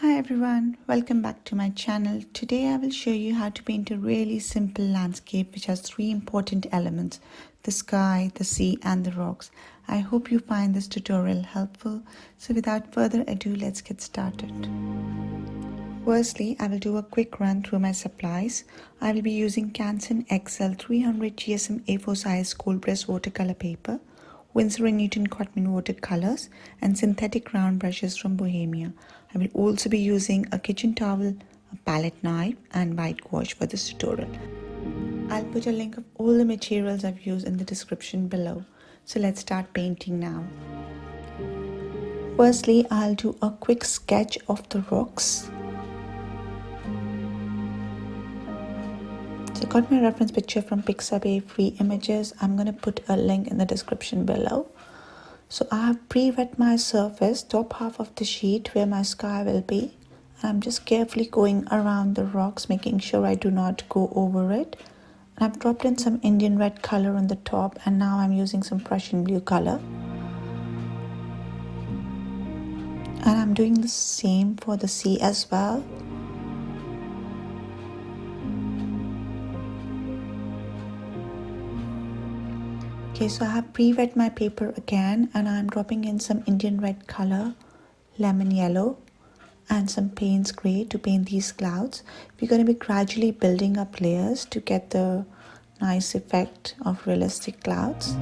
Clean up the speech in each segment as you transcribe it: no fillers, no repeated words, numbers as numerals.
Hi everyone, welcome back to my channel. Today I will show you how to paint a really simple landscape which has three important elements: the sky, the sea and the rocks. I hope you find this tutorial helpful. So without further ado, let's get started. Firstly, I will do a quick run through my supplies. I will be using Canson XL 300 GSM A4 size cold press watercolor paper, Winsor & Newton cotton watercolors and synthetic round brushes from Bohemia. I will also be using a kitchen towel, a palette knife and white gouache for this tutorial. I'll put a link of all the materials I've used in the description below. So let's start painting now. Firstly, I'll do a quick sketch of the rocks. So I got my reference picture from Pixabay Free Images. I'm going to put a link in the description below. So I have pre-wet my surface, top half of the sheet where my sky will be. And I'm just carefully going around the rocks, making sure I do not go over it. And I've dropped in some Indian red color on the top, and now I'm using some Prussian blue color. And I'm doing the same for the sea as well. Okay, so I have pre-wet my paper again, and I'm dropping in some Indian red color, lemon yellow and some Payne's grey to paint these clouds. We're going to be gradually building up layers to get the nice effect of realistic clouds.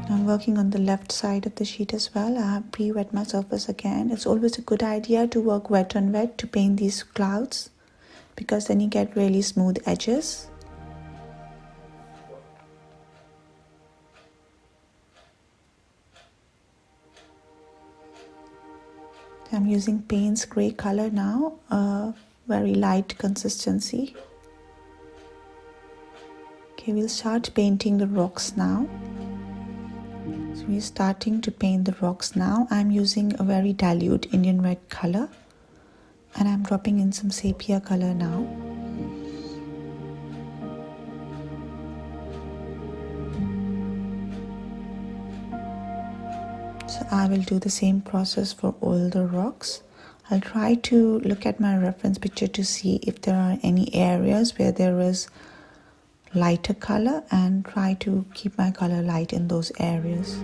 I'm working on the left side of the sheet as well. I have pre-wet my surface again. It's always a good idea to work wet on wet to paint these clouds, because then you get really smooth edges. I'm using Payne's grey color now, a very light consistency. Okay, we'll start painting the rocks now. So we're starting to paint the rocks now. I'm using a very dilute Indian red color, and I'm dropping in some sepia color now. So I will do the same process for all the rocks. I'll try to look at my reference picture to see if there are any areas where there is lighter color, and try to keep my color light in those areas.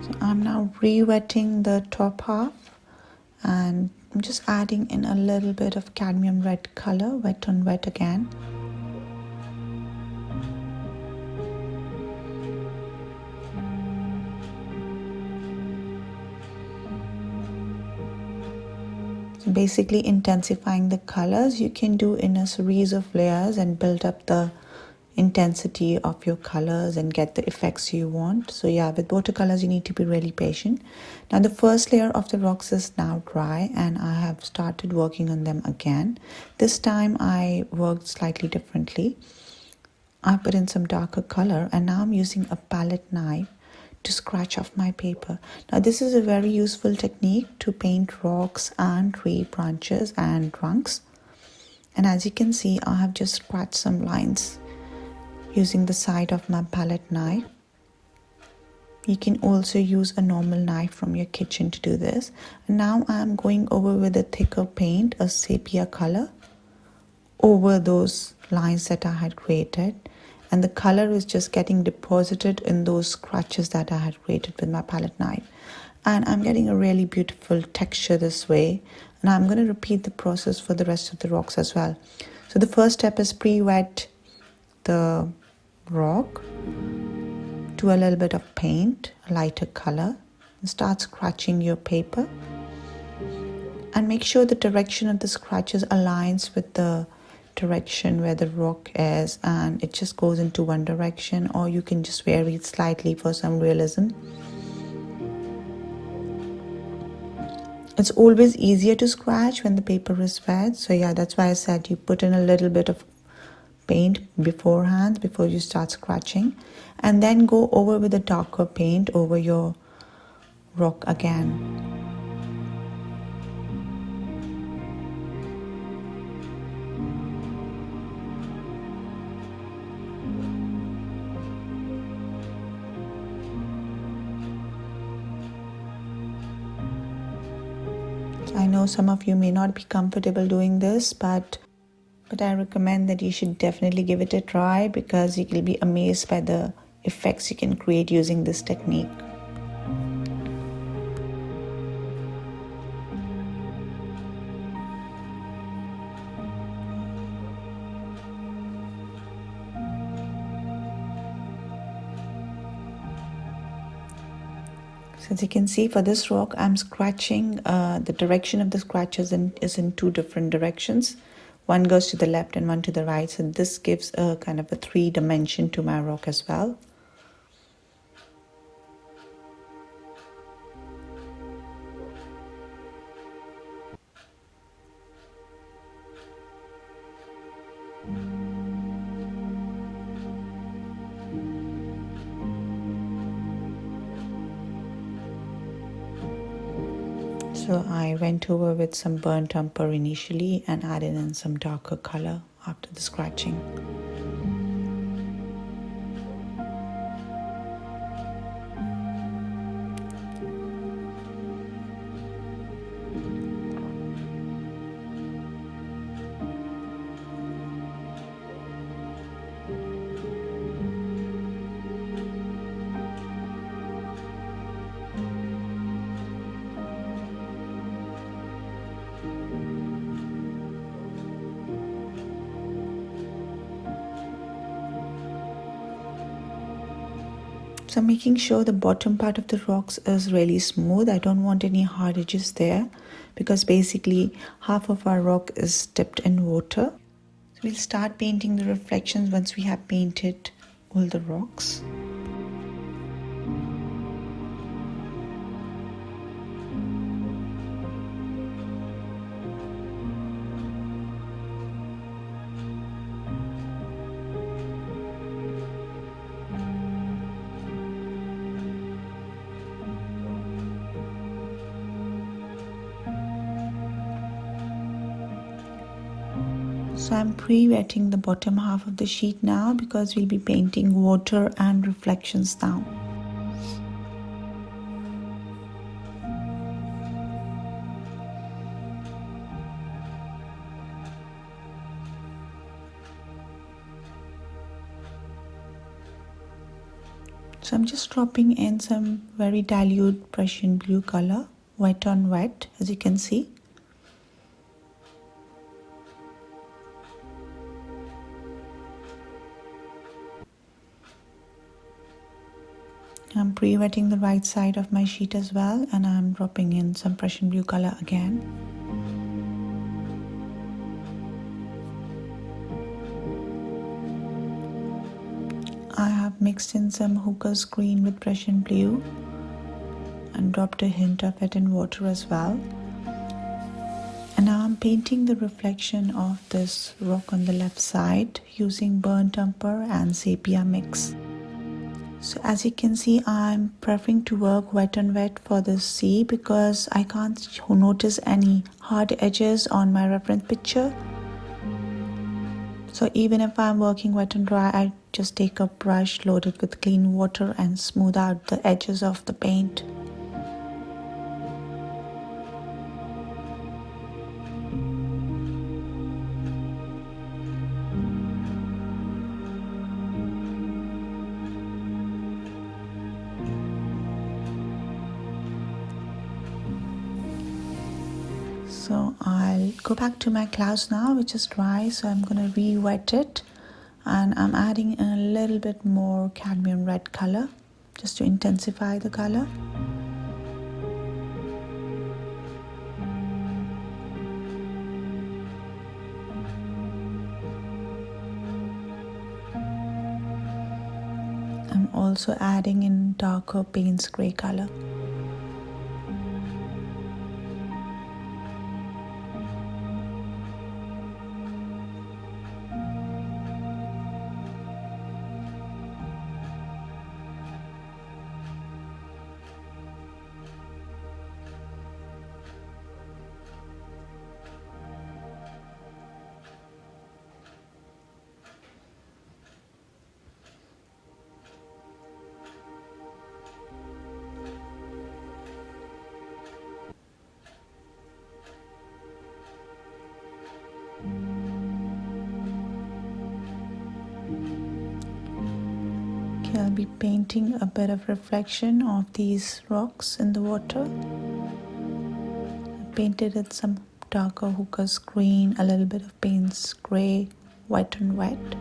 So I'm now re-wetting the top half, and I'm just adding in a little bit of cadmium red color, wet on wet again. So basically intensifying the colors. You can do in a series of layers and build up the intensity of your colors and get the effects you want. So yeah, with watercolors you need to be really patient. Now the first layer of the rocks is now dry, and I have started working on them again. This time I worked slightly differently. I put in some darker color, and now I'm using a palette knife to scratch off my paper. Now this is a very useful technique to paint rocks and tree branches and trunks. And as you can see, I have just scratched some lines using the side of my palette knife. You can also use a normal knife from your kitchen to do this. And now I'm going over with a thicker paint, a sepia color, over those lines that I had created. And the color is just getting deposited in those scratches that I had created with my palette knife. And I'm getting a really beautiful texture this way. And I'm going to repeat the process for the rest of the rocks as well. So the first step is pre-wet the rock to a little bit of paint, a lighter color, and start scratching your paper. And make sure the direction of the scratches aligns with the direction where the rock is, and it just goes into one direction, or you can just vary it slightly for some realism. It's always easier to scratch when the paper is wet, so yeah, that's why I said you put in a little bit of paint beforehand before you start scratching, and then go over with a darker paint over your rock again. I know some of you may not be comfortable doing this, but I recommend that you should definitely give it a try, because you will be amazed by the effects you can create using this technique. So as you can see, for this rock, I'm scratching, the direction of the scratches is in two different directions. One goes to the left and one to the right. So this gives a kind of a 3-dimension to my rock as well. So I went over with some burnt umber initially and added in some darker color after the scratching. So I'm making sure the bottom part of the rocks is really smooth. I don't want any hard edges there, because basically half of our rock is dipped in water. So we'll start painting the reflections once we have painted all the rocks. So I'm pre-wetting the bottom half of the sheet now, because we'll be painting water and reflections now. So I'm just dropping in some very dilute Prussian blue color, wet on wet, as you can see. I'm pre-wetting the right side of my sheet as well, and I'm dropping in some Prussian blue color again. I have mixed in some Hooker's green with Prussian blue and dropped a hint of it in water as well. And now I'm painting the reflection of this rock on the left side using burnt umber and sepia mix. So as you can see, I'm preferring to work wet on wet for this sea, because I can't notice any hard edges on my reference picture. So even if I'm working wet and dry, I just take a brush loaded with clean water and smooth out the edges of the paint. So I'll go back to my clouds now, which is dry. So I'm going to re-wet it, and I'm adding a little bit more cadmium red color just to intensify the color. also adding in darker Payne's gray color. I'll be painting a bit of reflection of these rocks in the water. I painted it some darker Hooker's green, a little bit of Payne's gray, white on white.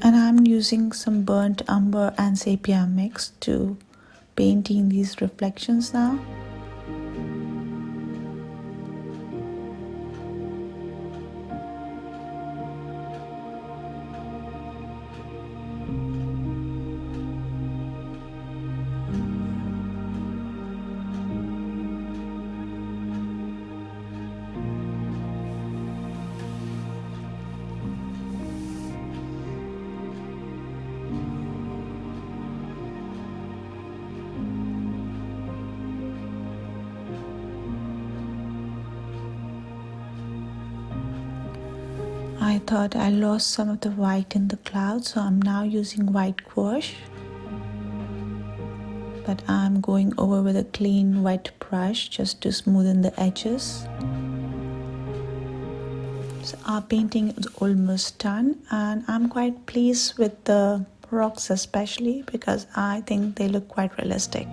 And I'm using some burnt umber and sepia mix to paint in these reflections now. I thought I lost some of the white in the clouds, so I'm now using white gouache. But I'm going over with a clean wet brush just to smoothen the edges. So our painting is almost done, and I'm quite pleased with the rocks especially because I think they look quite realistic.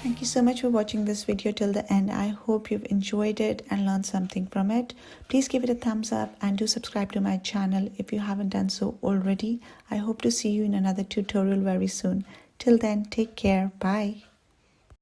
Thank you so much for watching this video till the end. I hope you've enjoyed it and learned something from it. Please give it a thumbs up and do subscribe to my channel if you haven't done so already. I hope to see you in another tutorial very soon. Till then, take care. Bye.